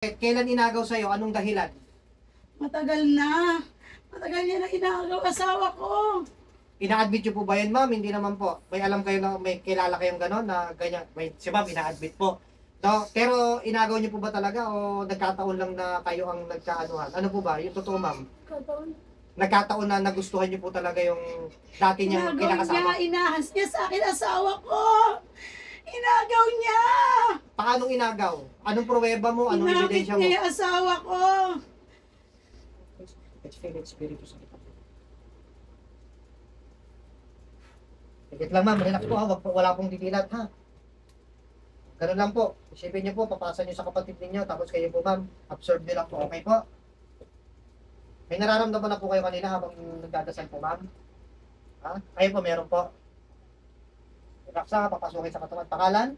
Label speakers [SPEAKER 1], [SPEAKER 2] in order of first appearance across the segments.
[SPEAKER 1] Kailan inagaw sa'yo? Anong dahilan?
[SPEAKER 2] Matagal na. Matagal niya na inagaw asawa ko.
[SPEAKER 1] Ina-admit niyo po ba yan, ma'am? Hindi naman po. May alam kayo na may kilala kayong gano'n na ganyan. May, si ma'am, ina-admit po. No, pero inagaw niyo po ba talaga o nagkataon lang na kayo ang nagkaanuhan? Ano po ba? Yung totoo, ma'am?
[SPEAKER 2] Kataon.
[SPEAKER 1] Nagkataon na nagustuhan niyo po talaga yung dati niyang
[SPEAKER 2] Inagaw
[SPEAKER 1] kinakasama?
[SPEAKER 2] niya, inahas niya sa akin asawa ko. Inagaw niya.
[SPEAKER 1] Paanong inagaw? Anong pruweba mo? Anong
[SPEAKER 2] Inakit
[SPEAKER 1] ebidensya mo?
[SPEAKER 2] niya yung asawa ko.
[SPEAKER 1] Espiritu Santo. Higit lang, ma'am. Relax po, ha. Wala pong didilat, ha. Ganun lang po. Isipin niyo po, papasa niyo sa kapatid ninyo, tapos kayo po, ma'am, absorb niyo lang po. Okay po? May nararamdaman na po kayo kanina habang nagdadasal po, ma'am? Ha? Kayo po, meron po. Relax, ha. Papasukin sa katawan. Pangalan?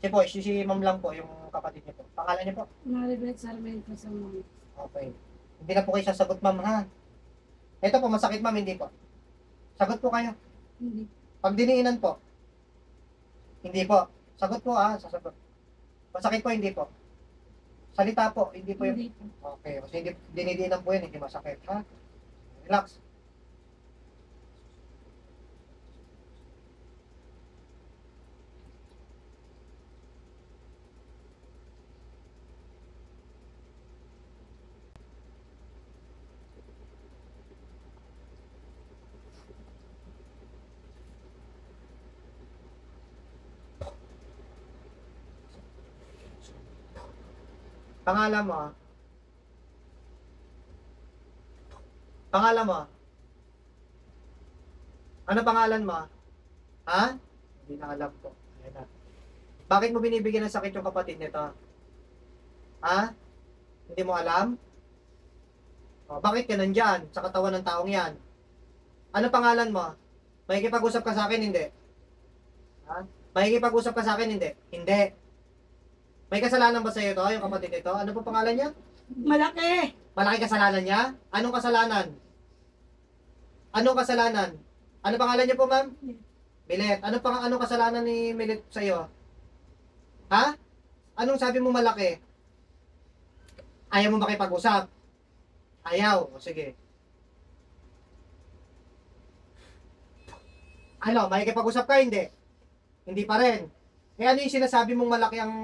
[SPEAKER 1] Si ma'am lang po, yung kapatid niyo po. Pangalan niyo po?
[SPEAKER 2] Maribel Sarmiento sa mga.
[SPEAKER 1] Okay. Hindi na po kayo sasagot, ma'am, ha? Ito po, masakit, ma'am, hindi po. Sagot po kayo.
[SPEAKER 2] Hindi.
[SPEAKER 1] Pag diniinan po. Hindi po. Sagot po, ha? Sasagot. Masakit po, hindi po. Salita po, hindi po yung...
[SPEAKER 2] Hindi.
[SPEAKER 1] Okay, kasi hindi dinidinan po yan, hindi masakit, ha? Relax. Pangalan mo, ha? Pangalan mo, ha? Ano pangalan mo, ha? Ha? Hindi na alam ko. Ayan na. Bakit mo binibigyan ng sakit yung kapatid nito? Ha? Hindi mo alam? O, bakit ka nandyan sa katawan ng taong yan? Ano pangalan mo? Makikipag-usap ka sa akin, hindi? Ha? Makikipag-usap ka sa akin, hindi? Hindi. May kasalanan ba sa iyo to, yung kapatid nito? Ano po pangalan niya?
[SPEAKER 2] Malaki.
[SPEAKER 1] Malaki kasalanan niya? Anong kasalanan? Anong kasalanan? Ano pangalan niyo po, ma'am? Milet. Anong kasalanan ni Milet sa iyo? Ha? Anong sabi mo malaki? Ayaw mo makipag-usap? Ayaw. O, sige. Ano, makikipag-usap ka? Hindi. Hindi pa rin. Eh, ano yung sinasabi mong malaki ang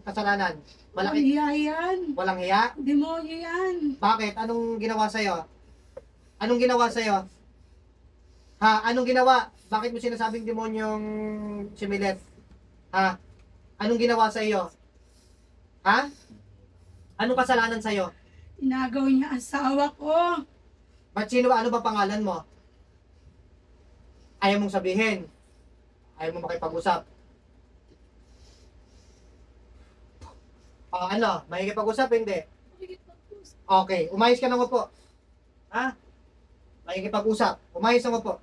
[SPEAKER 1] kasalanan?
[SPEAKER 2] Walang
[SPEAKER 1] Malaki?
[SPEAKER 2] hiya yan.
[SPEAKER 1] Walang hiya?
[SPEAKER 2] Demonyo yan.
[SPEAKER 1] Bakit? Anong ginawa sa'yo? Anong ginawa sa'yo? Ha? Anong ginawa? Bakit mo sinasabing demonyong si Milet? Ha? Anong ginawa sa iyo? Ha? Anong kasalanan sa iyo?
[SPEAKER 2] Inagaw niya asawa ko.
[SPEAKER 1] Ba't sino ba? Ano ba pangalan mo? Ayaw mong sabihin. Ayaw mong makipag-usap. Ano? Makikipag-usap? Hindi. Okay. Umayos ka na mo po. Ha? Makikipag-usap. Umayos na mo po.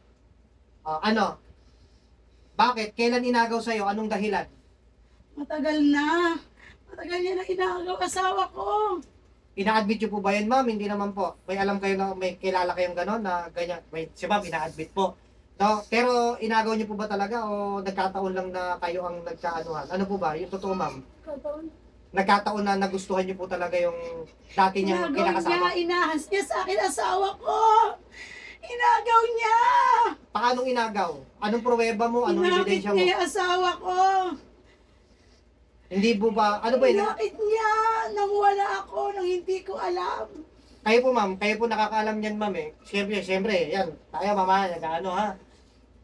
[SPEAKER 1] Ano? Bakit? Kailan inagaw sa iyo? Anong dahilan?
[SPEAKER 2] Matagal na. Matagal niya na inagaw asawa ko.
[SPEAKER 1] Ina-admit niyo po ba yan, ma'am? Hindi naman po. May alam kayo na may kilala kayong gano'n na ganyan. May, si ma'am, ina-admit po. No, pero inagaw niyo po ba talaga o nagkataon lang na kayo ang nagkaanuhan? Ano po ba? Yung totoo, ma'am?
[SPEAKER 2] Kataon.
[SPEAKER 1] Nagkataon na nagustuhan niyo po talaga yung dati niyang
[SPEAKER 2] Inagaw
[SPEAKER 1] kinakasama?
[SPEAKER 2] niya, inahas niya sa akin asawa ko. Inagaw niya.
[SPEAKER 1] Paanong inagaw? Anong pruweba mo? Anong
[SPEAKER 2] Inakit
[SPEAKER 1] ebidensya mo?
[SPEAKER 2] niya yung asawa ko.
[SPEAKER 1] Hindi po ba? Ano ba yun?
[SPEAKER 2] Inakit niya nang wala ako, nang hindi ko alam.
[SPEAKER 1] Kayo po, ma'am. Kayo po nakakaalam niyan, ma'am, eh. Siyempre, yan. Tayo, mama, nag-ano, ha?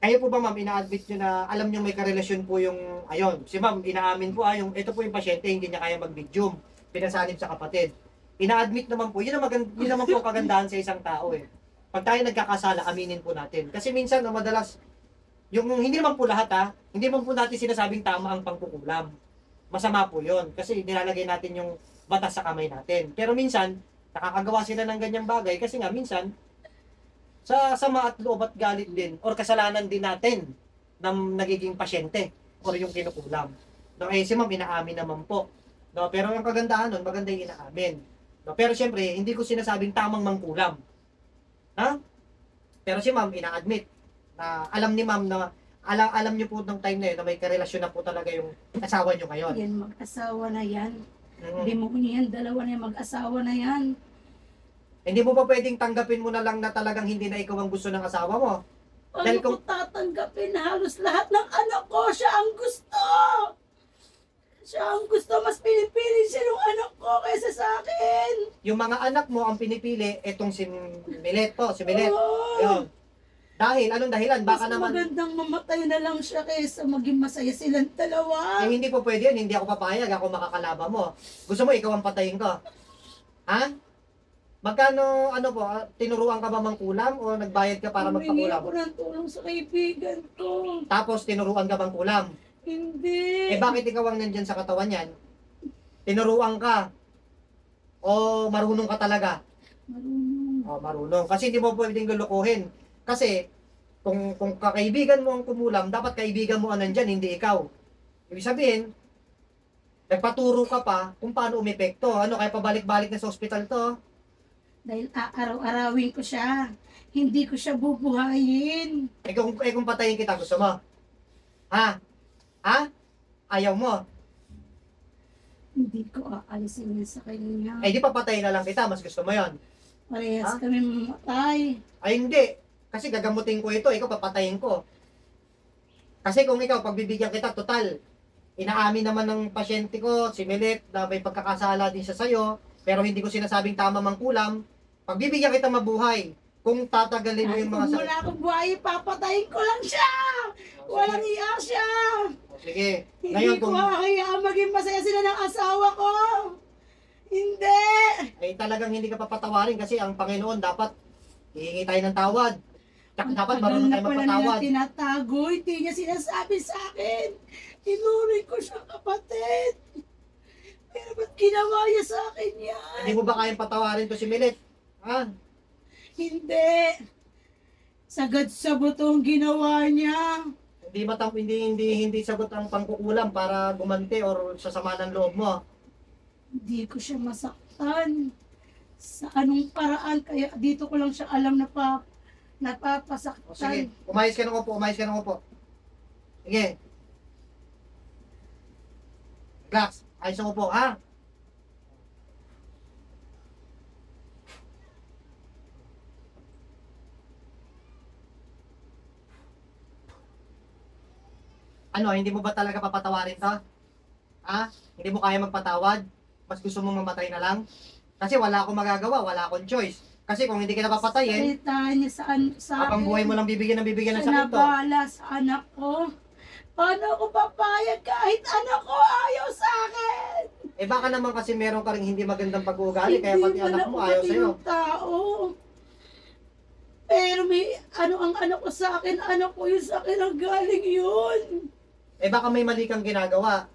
[SPEAKER 1] Kayo po ba, ma'am, ina-admit nyo na alam nyo may karelasyon po yung, ayun, si ma'am, inaamin po, yung, ito po yung pasyente, hindi niya kaya mag-medium, pinasanib sa kapatid. Ina-admit naman po, yun naman po ang kagandahan sa isang tao, eh. Pag tayo nagkakasala, aminin po natin. Kasi minsan, no, madalas, yung hindi naman po lahat, ha, hindi naman po natin sinasabing tama ang pangkukulam. Masama po yun, kasi nilalagay natin yung batas sa kamay natin. Pero minsan, nakakagawa sila ng ganyang bagay, kasi nga, minsan, sa sama at loob at galit din or kasalanan din natin ng nagiging pasyente or yung kinukulam. No, eh si ma'am inaamin naman po. No, pero yung kagandahan nun, maganda yung inaamin. No, pero siyempre, hindi ko sinasabing tamang mangkulam. Ha? Pero si ma'am ina-admit na alam ni ma'am na alam niyo po nung time na yun na may karelasyon na po talaga yung asawa niyo ngayon.
[SPEAKER 2] Yan, mag-asawa na yan.
[SPEAKER 1] Mhm.
[SPEAKER 2] Demonyo yan, dalawa na yan, mag-asawa na yan.
[SPEAKER 1] Hindi mo ba pwedeng tanggapin mo na lang na talagang hindi na ikaw ang gusto ng asawa mo?
[SPEAKER 2] Ano
[SPEAKER 1] Dahil
[SPEAKER 2] ko tatanggapin? Halos lahat ng anak ko, siya ang gusto. Siya ang gusto, mas pinipili siya ng anak ko kaysa sa akin.
[SPEAKER 1] Yung mga anak mo ang pinipili, etong si Milet po, si Milet.
[SPEAKER 2] Oo.
[SPEAKER 1] Yun. Dahil, anong dahilan?
[SPEAKER 2] Mas
[SPEAKER 1] Baka naman,
[SPEAKER 2] magandang mamatay na lang siya kaysa maging masaya silang dalawa.
[SPEAKER 1] hindi po pwede yun, hindi ako papayag, ako makakalaban mo. Gusto mo, ikaw ang patayin ko. Ha? Magkano, ano po, tinuruan ka ba mangkulam o nagbayad ka para
[SPEAKER 2] Humingi
[SPEAKER 1] magpakulam?
[SPEAKER 2] ako ng tulong sa kaibigan ko.
[SPEAKER 1] Tapos, tinuruan ka bang kulam?
[SPEAKER 2] Hindi.
[SPEAKER 1] Bakit ikaw ang nandyan sa katawan yan? Tinuruan ka? O marunong ka talaga?
[SPEAKER 2] Marunong.
[SPEAKER 1] O, marunong. Kasi hindi mo pwedeng lulukuhin. Kasi, kung kakaibigan mo ang kumulam, dapat kaibigan mo ang nandyan, hindi ikaw. Ibig sabihin, nagpaturo ka pa kung paano umepekto. Ano, kaya pabalik-balik na sa ospital to.
[SPEAKER 2] Dahil aaraw-arawin ko siya. Hindi ko siya bubuhayin.
[SPEAKER 1] Kung patayin kita, gusto mo? Ha? Ha? Ayaw mo?
[SPEAKER 2] Hindi ko aalisin yan sa kanya.
[SPEAKER 1] Di papatayin na lang kita, mas gusto mo yon.
[SPEAKER 2] Parehas
[SPEAKER 1] Ha?
[SPEAKER 2] kami mamatay.
[SPEAKER 1] Ay, hindi. Kasi gagamutin ko ito, ikaw papatayin ko. Kasi kung ikaw, pagbibigyan kita, total, inaamin naman ng pasyente ko, si Milet, na may pagkakasala din siya sa'yo, pero hindi ko sinasabing tama mang kulam, pagbibigyan kita mabuhay, kung tatagalin mo yung mga
[SPEAKER 2] Kung wala akong buhay, papatayin ko lang siya. Walang iya siya.
[SPEAKER 1] Sige.
[SPEAKER 2] Hindi
[SPEAKER 1] Ngayon,
[SPEAKER 2] ko
[SPEAKER 1] kung
[SPEAKER 2] hayaan maging masaya sila ng asawa ko. Hindi.
[SPEAKER 1] talagang hindi ka papatawarin kasi ang Panginoon dapat hihingi tayo ng tawad. Tsaka dapat
[SPEAKER 2] Tagal
[SPEAKER 1] marunong
[SPEAKER 2] na
[SPEAKER 1] tayo
[SPEAKER 2] pala
[SPEAKER 1] magpatawad.
[SPEAKER 2] nila tinatago, hindi niya sinasabi sa akin. Tinuring ko siyang kapatid. Pero ba't ginawa niya sa akin yan?
[SPEAKER 1] Hindi mo ba kayang patawarin to si Milet? Ha?
[SPEAKER 2] Hindi. Sagad sa butong ginawa niya.
[SPEAKER 1] Hindi sagot ang pangkukulam para gumanti or sasama ng loob mo.
[SPEAKER 2] Hindi ko siya masaktan. Sa anong paraan, kaya dito ko lang siya alam na
[SPEAKER 1] O
[SPEAKER 2] napapasaktan.
[SPEAKER 1] sige, umayos ka ng upo. Sige. Relax. Ayos ang upo, ha? Ano, hindi mo ba talaga papatawarin to? Ha? Hindi mo kaya magpatawad? Mas gusto mong mamatay na lang? Kasi wala akong magagawa, wala akong choice. Kasi kung hindi kita papatayin,
[SPEAKER 2] Salita niya sa
[SPEAKER 1] habang buhay mo lang bibigyan ng
[SPEAKER 2] siya
[SPEAKER 1] sakit to.
[SPEAKER 2] nabala sa anak ko. Paano ako papayag kahit anak ko ayaw sa akin?
[SPEAKER 1] Baka naman kasi meron ka rin hindi magandang pag-uugali, kaya
[SPEAKER 2] Hindi
[SPEAKER 1] pati
[SPEAKER 2] man
[SPEAKER 1] anak
[SPEAKER 2] ako
[SPEAKER 1] mo ayaw sa'yo.
[SPEAKER 2] matinong tao. Pero may ang anak ko sa akin, anak ko yun sa akin ang galing yun.
[SPEAKER 1] Baka may mali kang ginagawa.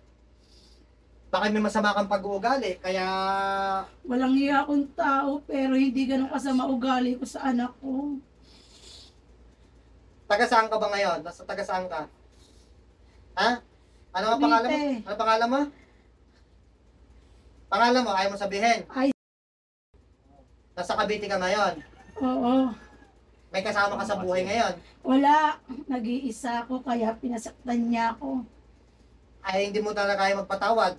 [SPEAKER 1] Baka may masama kang pag-uugali, kaya
[SPEAKER 2] Walang iya akong tao pero hindi ganun kasama ugali ko sa anak ko.
[SPEAKER 1] taga saan ka ba ngayon? Nasa taga saan ka? Ha? Ano ang pangalan mo?
[SPEAKER 2] Cavite.
[SPEAKER 1] Ano pangalan mo? Pangalan mo, ayaw mo sabihin.
[SPEAKER 2] Ay,
[SPEAKER 1] Nasa Cavite ka ngayon.
[SPEAKER 2] oo.
[SPEAKER 1] May kasama ka sa buhay ngayon.
[SPEAKER 2] Wala. Nag-iisa ako kaya pinasaktan niya ako.
[SPEAKER 1] Ay, hindi mo talaga kaya magpatawad.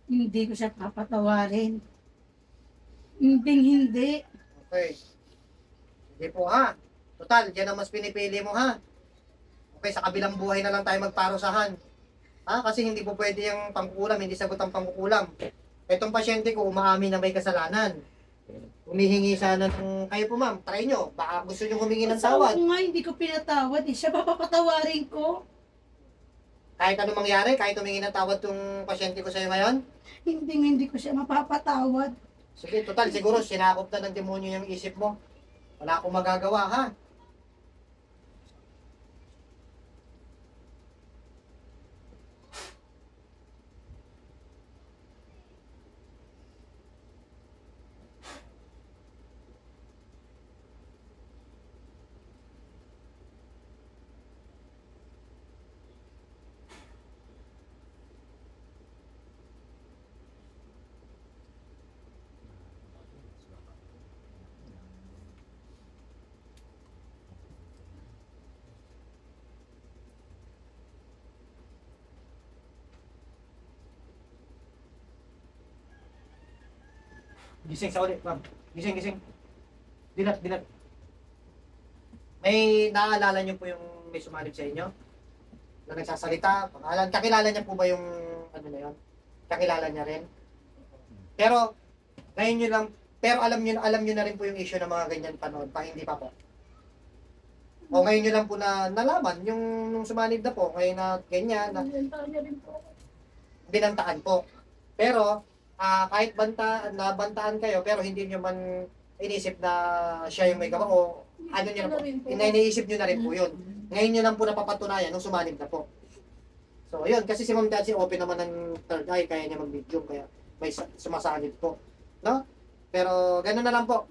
[SPEAKER 2] Hindi ko siya papatawarin. Hindi.
[SPEAKER 1] Okay. Hindi po ha. Total, yan ang mas pinipili mo ha. Okay, sa kabilang buhay na lang tayo magparusahan. Ha? Kasi hindi po pwede yung pangkukulam, hindi sagot ang pangkukulam. Itong pasyente ko, umaamin na may kasalanan. Humihingi sana ng, kayo po ma'am, try nyo. Baka gusto nyo humingi ng
[SPEAKER 2] Asawa
[SPEAKER 1] tawad.
[SPEAKER 2] ko nga, hindi ko pinatawad. Siya papapatawarin ko.
[SPEAKER 1] Kahit anong mangyari, kahit humingi ng tawad tong pasyente ko sa'yo ngayon.
[SPEAKER 2] Hindi ko siya mapapatawad.
[SPEAKER 1] Sige, total, siguro sinakop na ng demonyo yung isip mo. Wala akong magagawa ha. Gising sa ulit, ma'am. Gising, gising. Dilat, dilat. May naaalala niyo po yung may sumalib sa inyo? Na nagsasalita, pangalan. Kakilala niya po ba yung ano na yun? Kakilala niya rin? Pero, ngayon nyo lang, pero alam nyo na rin po yung issue ng mga ganyan panood pa, hindi pa po. O ngayon nyo lang po na nalaman, yung nung sumanib na po, ngayon na ganyan, na
[SPEAKER 2] Binantaan niya rin po ako.
[SPEAKER 1] binantaan po. Pero, kahit nabantaan kayo, pero hindi nyo man inisip na siya yung may gawa o ano nyo na po, iniisip nyo na rin po yun. Ngayon nyo lang po napapatunayan nung sumanib na po. So, yun, kasi si Ma'am Daci open naman ng third eye, kaya niya mag-medium, kaya may sumasanib po. No? Pero, gano'n na lang po.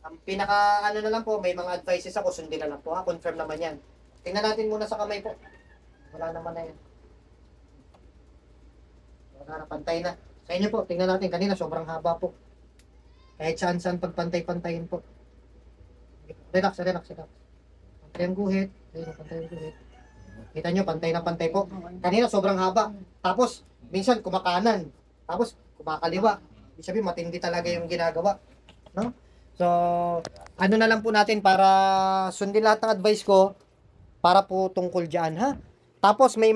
[SPEAKER 1] Ang pinaka, ano na lang po, may mga advices ako, sundin na lang po, ha? Confirm naman yan. Tingnan natin muna sa kamay po. Wala naman na yan. Wala na, pantay na. Sa inyo po, tingnan natin. Kanina, sobrang haba po. Kahit saan-saan pagpantay-pantayin po. Relax, relax, relax. Pantay ang guhit. Ayun, pantay ang guhit. Kita nyo, pantay na pantay po. Kanina, sobrang haba. Tapos, minsan, kumakanan. Tapos, kumakaliwa. Ibig sabihin, matindi talaga yung ginagawa. No? So, ano na lang po natin para sundin lahat ng advice ko para po tungkol dyan, ha? Tapos, may